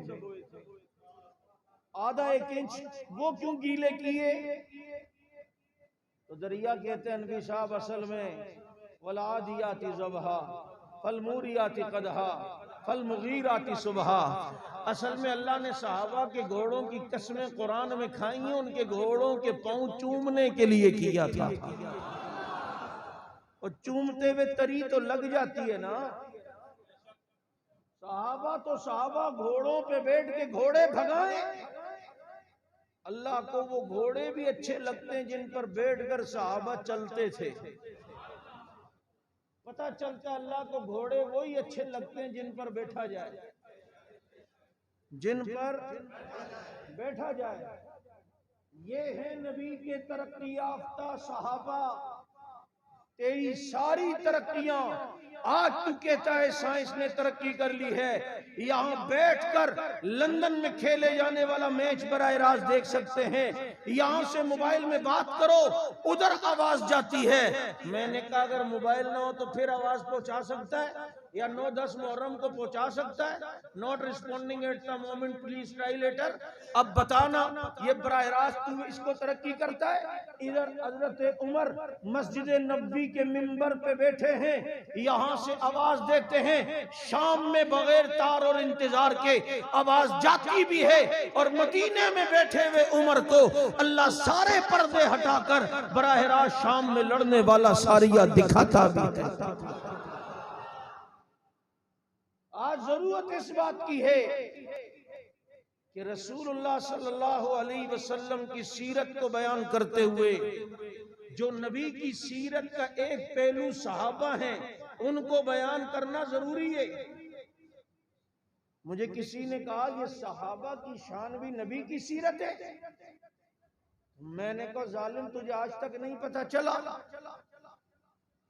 آدھا 1 انچ وہ کیوں گیلے کیے؟ تو دریا کہتے ہیں انبی صاحب اصل میں والعادیات ضبحا فالموریات قدحا فالمغیرات صبحا، اصل میں اللہ نے صحابہ کے گھوڑوں کی قسمیں قرآن میں کھائی ہیں، ان کے گھوڑوں کے پاؤں چومنے کے لیے کیا تھا، اور چومتے ہوئے تری تو لگ جاتی ہے نا۔ صحابہ گھوڑوں پہ بیٹھ کے گھوڑے بھگائیں، اللہ کو وہ گھوڑے بھی اچھے لگتے ہیں جن پر بیٹھ کر صحابہ چلتے تھے۔ پتہ چلتا اللہ کو گھوڑے وہی اچھے لگتے ہیں جن پر بیٹھا جائے، جن پر بیٹھا جائے۔ یہ ہے نبی کے ترقی یافتہ صحابہ۔ تیری ساری ترقیاں آج تو کہتا ہے سائنس نے ترقی کر لی ہے، یہاں بیٹھ کر لندن میں کھیلے جانے والا میچ براہ راست دیکھ سکتے ہیں، یہاں سے موبائل میں بات کرو ادھر آواز جاتی ہے۔ میں نے کہا اگر موبائل نہ ہو تو پھر آواز پہنچا سکتا ہے یا 9-10 محرم کو پہنچا سکتا ہے؟ Not responding at the moment please try later. اب بتانا یہ براہ راست تو اس کو ترقی کرتا ہے؟ ادھر حضرت عمر مسجد نبوی کے منبر پہ بیٹھے ہیں، یہاں یہاں سے آواز دیتے ہیں، شام میں بغیر تار اور انتظار کے آواز جاتی بھی ہے، اور مدینے میں بیٹھے ہوئے عمر کو اللہ سارے پردے ہٹا کر براہ راست شام میں لڑنے والا ساریہ دکھاتا بھی تھا۔ آج ضرورت اس بات کی ہے کہ رسول اللہ صلی اللہ علیہ وسلم کی سیرت کو بیان کرتے ہوئے جو نبی کی سیرت کا ایک پہلو صحابہ ہیں ان کو بیان کرنا ضروری ہے۔ مجھے کسی نے کہا یہ صحابہ کی شان بھی نبی کی سیرت ہے، میں نے کہا ظالم تجھے آج تک نہیں پتا چلا؟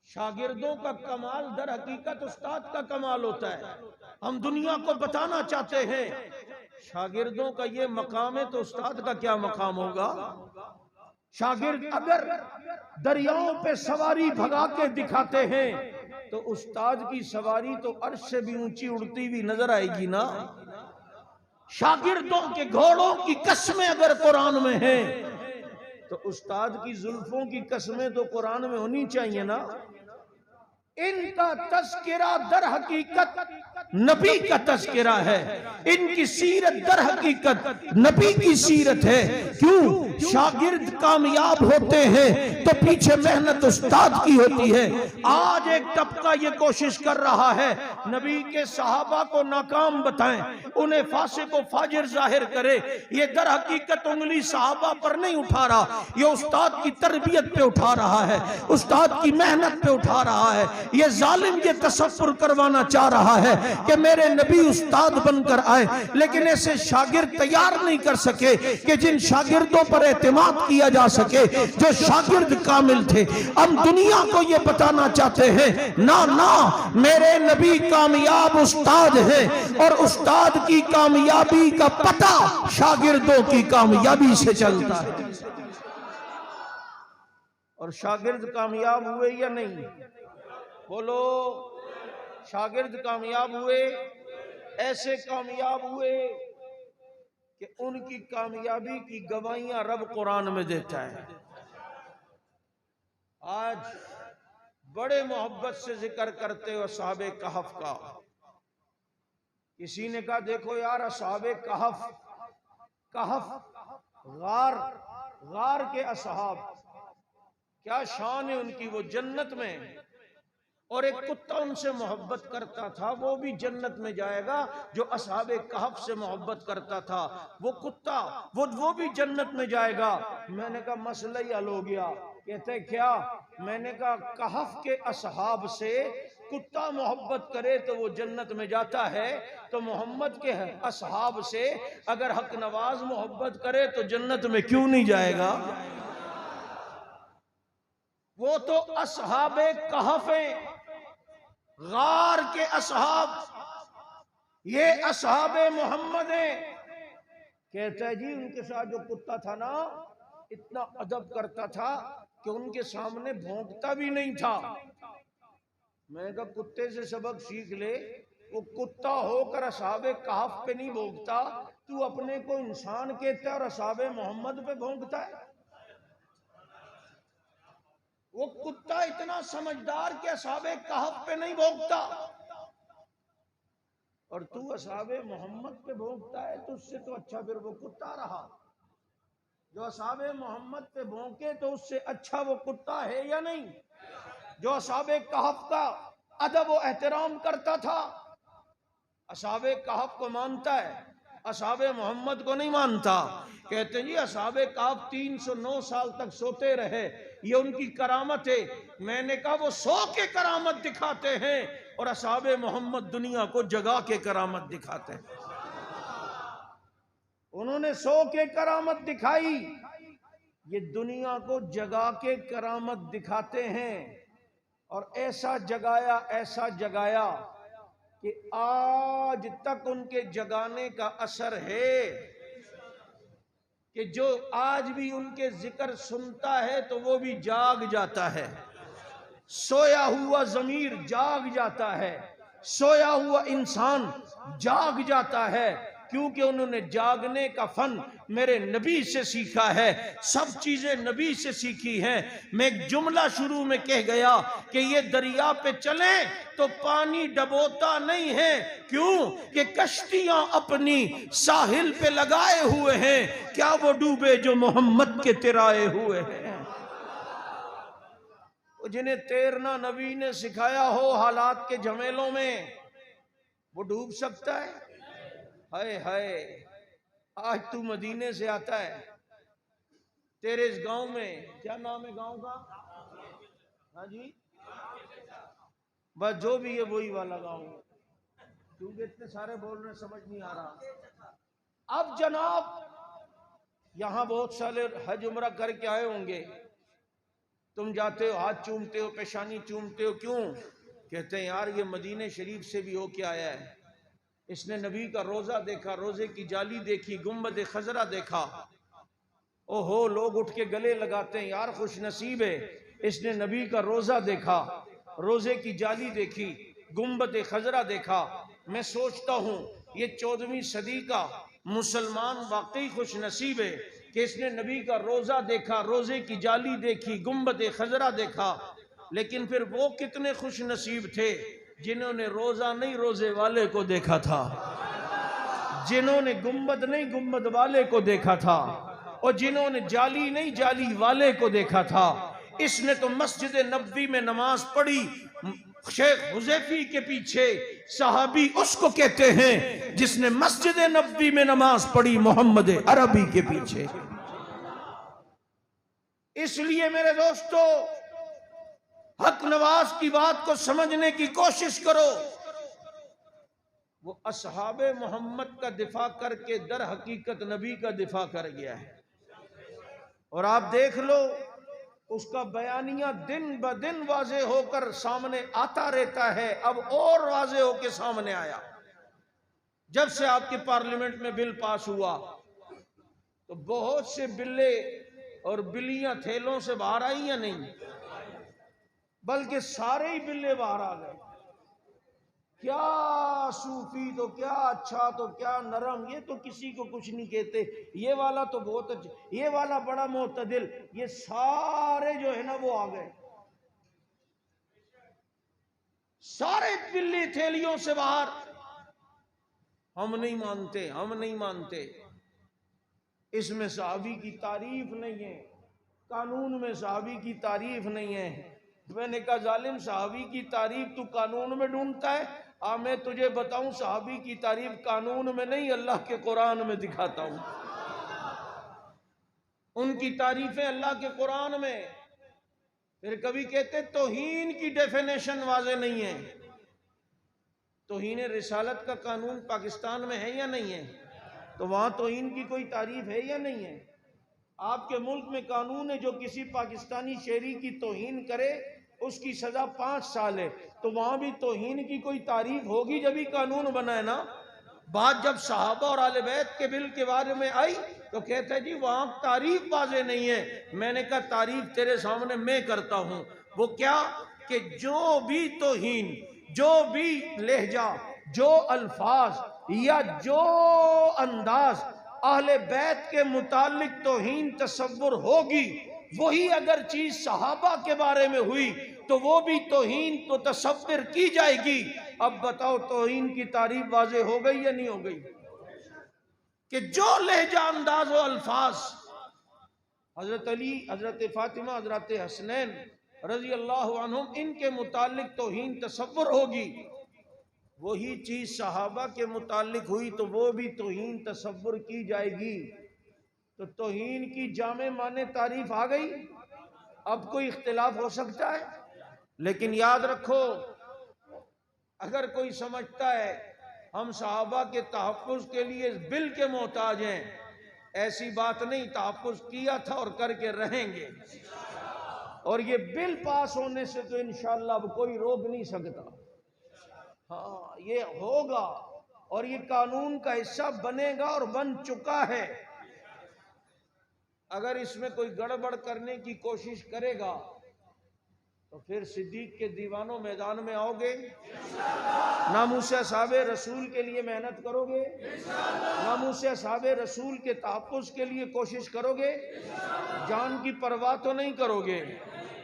شاگردوں کا کمال در حقیقت استاد کا کمال ہوتا ہے۔ ہم دنیا کو بتانا چاہتے ہیں شاگردوں کا یہ مقام ہے تو استاد کا کیا مقام ہوگا؟ شاگرد اگر دریاؤں پہ سواری بھگا کے دکھاتے ہیں تو استاد کی سواری تو عرش سے بھی اونچی اڑتی بھی نظر آئے گی نا۔ شاگردوں کے گھوڑوں کی قسمیں اگر قرآن میں ہیں تو استاد کی زلفوں کی قسمیں تو قرآن میں ہونی چاہیے نا۔ ان کا تذکرہ در حقیقت نبی کا تذکرہ ہے، ان کی سیرت در حقیقت نبی کی سیرت ہے۔ کیوں؟ شاگرد کامیاب ہوتے ہیں تو پیچھے محنت استاد کی ہوتی ہے۔ آج ایک طبقہ یہ کوشش کر رہا ہے نبی کے صحابہ کو ناکام بتائیں، انہیں فاسق و فاجر ظاہر کرے، یہ در حقیقت انگلی صحابہ پر نہیں اٹھا رہا، یہ استاد کی تربیت پہ اٹھا رہا ہے، استاد کی محنت پہ اٹھا رہا ہے۔ یہ ظالم یہ تصور کروانا چاہ رہا ہے کہ میرے نبی استاد بن کر آئے، لیکن ایسے شاگرد تیار نہیں کر سکے کہ جن شاگردوں پر اعتماد کیا جا سکے، جو شاگرد کامل تھے۔ ہم دنیا کو یہ بتانا چاہتے ہیں نا میرے نبی کامیاب استاد ہیں، اور استاد کی کامیابی کا پتہ شاگردوں کی کامیابی سے چلتا ہے۔ اور شاگرد کامیاب ہوئے یا نہیں؟ بولو، شاگرد کامیاب ہوئے، ایسے کامیاب ہوئے کہ ان کی کامیابی کی گواہیاں رب قرآن میں دیتا ہے۔ آج بڑے محبت سے ذکر کرتے ہو اصحاب کہف کا۔ کسی نے کہا دیکھو یار اصحاب کہف غار کے اصحاب، کیا شان ہے ان کی، وہ جنت میں، اور ایک کتا ان سے محبت کرتا تھا، وہ بھی جنت میں جائے گا جو اصحاب کہف سے محبت کرتا تھا، وہ کتا وہ بھی جنت میں جائے گا۔ میں نے کہا مسئلہ ہی حل ہو گیا۔ کہتے کیا؟ میں نے کہا کہف کے اصحاب سے کتا محبت کرے تو وہ جنت میں جاتا ہے، تو محمد کے اصحاب سے اگر حق نواز محبت کرے تو جنت میں کیوں نہیں جائے گا؟ وہ تو اصحاب کہف ہیں، غار کے اصحاب، یہ اصحاب محمد ہیں۔ کہتا ہے جی ان کے ساتھ جو کتا تھا نا اتنا ادب کرتا تھا کہ ان کے سامنے بھونکتا بھی نہیں تھا۔ میں نے کہا کتے سے سبق سیکھ لے، وہ کتا ہو کر اصحاب کہف پہ نہیں بھونکتا، تو اپنے کو انسان کہتا ہے اور اصحاب محمد پہ بھونکتا ہے۔ وہ کتا اتنا سمجھدار کہ اصحاب کہف پہ نہیں بھونکتا، اور تو اصحاب محمد پہ بھونکتا ہے، تو اس سے تو اچھا پھر وہ کتا رہا۔ جو اصحاب محمد پہ بھونکے تو اس سے اچھا وہ کتا ہے یا نہیں؟ جو اصحاب کہف کا ادب و احترام کرتا تھا، اصحاب کہف کو مانتا ہے، اصحاب محمد کو نہیں مانتا۔ کہتے ہیں جی اصحاب کہف 309 سال تک سوتے رہے، یہ ان کی کرامت ہے۔ میں نے کہا وہ سو کے کرامت دکھاتے ہیں اور اصحاب محمد دنیا کو جگا کے کرامت دکھاتے ہیں۔ انہوں نے سو کے کرامت دکھائی، یہ دنیا کو جگا کے کرامت دکھاتے ہیں، اور ایسا جگایا کہ آج تک ان کے جگانے کا اثر ہے کہ جو آج بھی ان کے ذکر سنتا ہے تو وہ بھی جاگ جاتا ہے۔ سویا ہوا ضمیر جاگ جاتا ہے، سویا ہوا انسان جاگ جاتا ہے۔ کیونکہ انہوں نے جاگنے کا فن میرے نبی سے سیکھا ہے، سب چیزیں نبی سے سیکھی ہیں۔ میں ایک جملہ شروع میں کہہ گیا کہ یہ دریا پہ چلیں تو پانی ڈبوتا نہیں ہے، کیوں کہ کشتیاں اپنی ساحل پہ لگائے ہوئے ہیں، کیا وہ ڈوبے جو محمد کے ترائے ہوئے ہیں۔ جنہیں تیرنا نبی نے سکھایا ہو حالات کے جھمیلوں میں، وہ ڈوب سکتا ہے؟ ہائے ہائے، آج تو مدینے سے آتا ہے، تیرے اس گاؤں میں کیا نام ہے گاؤں کا؟ ہاں جی، بس جو بھی ہے وہی والا گاؤں ہے، کیونکہ اتنے سارے بول رہے سمجھ نہیں آ رہا۔ اب جناب یہاں بہت سارے حج عمرہ کر کے آئے ہوں گے، تم جاتے ہو ہاتھ چومتے ہو، پیشانی چومتے ہو، کیوں؟ کہتے ہیں یار یہ مدینہ شریف سے بھی ہو کے آیا ہے، اس نے نبی کا روزہ دیکھا، روزے کی جالی دیکھی، گنبد خضرا دیکھا۔ او ہو، لوگ اٹھ کے گلے لگاتے ہیں، یار خوش نصیب ہے، اس نے نبی کا روزہ دیکھا، روزے کی جالی دیکھی، گنبد خضرا دیکھا۔ میں سوچتا ہوں یہ 14ویں صدی کا مسلمان واقعی خوش نصیب ہے کہ اس نے نبی کا روزہ دیکھا، روزے کی جالی دیکھی، گنبد خضرا دیکھا۔ لیکن پھر وہ کتنے خوش نصیب تھے جنہوں نے روزہ نہیں روزے والے کو دیکھا تھا، جنہوں نے گنبد نہیں گنبد والے کو دیکھا تھا، اور جنہوں نے جالی نہیں جالی والے کو دیکھا تھا۔ اس نے تو مسجد نبوی میں نماز پڑھی، شیخ حذیفی کے پیچھے، صحابی اس کو کہتے ہیں جس نے مسجد نبوی میں نماز پڑھی محمد عربی کے پیچھے۔ اس لیے میرے دوستو، حق نواز کی بات کو سمجھنے کی کوشش کرو۔ وہ اصحاب محمد کا دفاع کر کے در حقیقت نبی کا دفاع کر گیا ہے، اور آپ دیکھ لو اس کا بیانیہ دن بدن واضح ہو کر سامنے آتا رہتا ہے۔ اب اور واضح ہو کے سامنے آیا، جب سے آپ کے پارلیمنٹ میں بل پاس ہوا تو بہت سے بلے اور بلیاں تھیلوں سے باہر آئی یا نہیں، بلکہ سارے ہی بلے باہر آ گئے۔ کیا صوفی تو کیا اچھا تو کیا نرم، یہ تو کسی کو کچھ نہیں کہتے، یہ والا تو بہت اچھا، یہ والا بڑا معتدل، یہ سارے جو ہے نا وہ آ گئے، سارے بلی تھیلیوں سے باہر۔ ہم نہیں مانتے، ہم نہیں مانتے، اس میں صحابی کی تعریف نہیں ہے، قانون میں صحابی کی تعریف نہیں ہے۔ میں نے کہا ظالم، صحابی کی تعریف تو قانون میں ڈھونڈتا ہے، میں تجھے بتاؤں صحابی کی تعریف قانون میں نہیں اللہ کے قرآن میں دکھاتا ہوں۔ ان کی تعریفیں اللہ کے قرآن میں۔ پھر کبھی کہتے توہین کی ڈیفینیشن واضح نہیں ہے۔ توہین رسالت کا قانون پاکستان میں ہے یا نہیں ہے؟ تو وہاں توہین کی کوئی تعریف ہے یا نہیں ہے؟ آپ کے ملک میں قانون ہے جو کسی پاکستانی شہری کی توہین کرے اس کی سزا 5 سال ہے، تو وہاں بھی توہین کی کوئی تعریف ہوگی جب ہی قانون بنا ہے نا۔ بات جب صحابہ اور اہل بیت کے بل کے بارے میں آئی تو کہتا ہے جی وہاں تعریف واضح نہیں ہے۔ میں نے کہا تعریف تیرے سامنے میں کرتا ہوں، وہ کیا کہ جو بھی توہین، جو بھی لہجہ، جو الفاظ یا جو انداز اہل بیت کے متعلق توہین تصور ہوگی، وہی اگر چیز صحابہ کے بارے میں ہوئی تو وہ بھی توہین تو تصور کی جائے گی۔ اب بتاؤ توہین کی تعریف واضح ہو گئی یا نہیں ہو گئی؟ کہ جو لہجہ، انداز و الفاظ حضرت علی، حضرت فاطمہ، حضرت حسنین رضی اللہ عنہم ان کے متعلق توہین تصور ہوگی، وہی چیز صحابہ کے متعلق ہوئی تو وہ بھی توہین تصور کی جائے گی۔ تو توہین کی جامع معنی تعریف آ گئی۔ اب کوئی اختلاف ہو سکتا ہے، لیکن یاد رکھو اگر کوئی سمجھتا ہے ہم صحابہ کے تحفظ کے لیے بل کے محتاج ہیں، ایسی بات نہیں، تحفظ کیا تھا اور کر کے رہیں گے، اور یہ بل پاس ہونے سے تو انشاءاللہ اب کوئی روک نہیں سکتا۔ ہاں یہ ہوگا اور یہ قانون کا حصہ بنے گا اور بن چکا ہے۔ اگر اس میں کوئی گڑبڑ کرنے کی کوشش کرے گا تو پھر صدیق کے دیوانوں میدان میں آؤ گے؟ ناموس اصحاب رسول کے لیے محنت کرو گے؟ ناموس اصحاب رسول کے تحفظ کے لیے کوشش کرو گے؟ جان کی پرواہ تو نہیں کرو گے،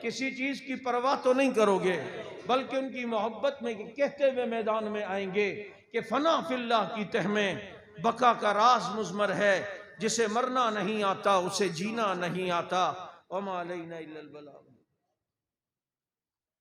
کسی چیز کی پرواہ تو نہیں کرو گے، بلکہ ان کی محبت میں کہتے ہوئے میدان میں آئیں گے کہ فنا فی اللہ کی تہ میں بقا کا راز مضمر ہے، جسے مرنا نہیں آتا اسے جینا نہیں آتا، وما علینا الا البلاغ۔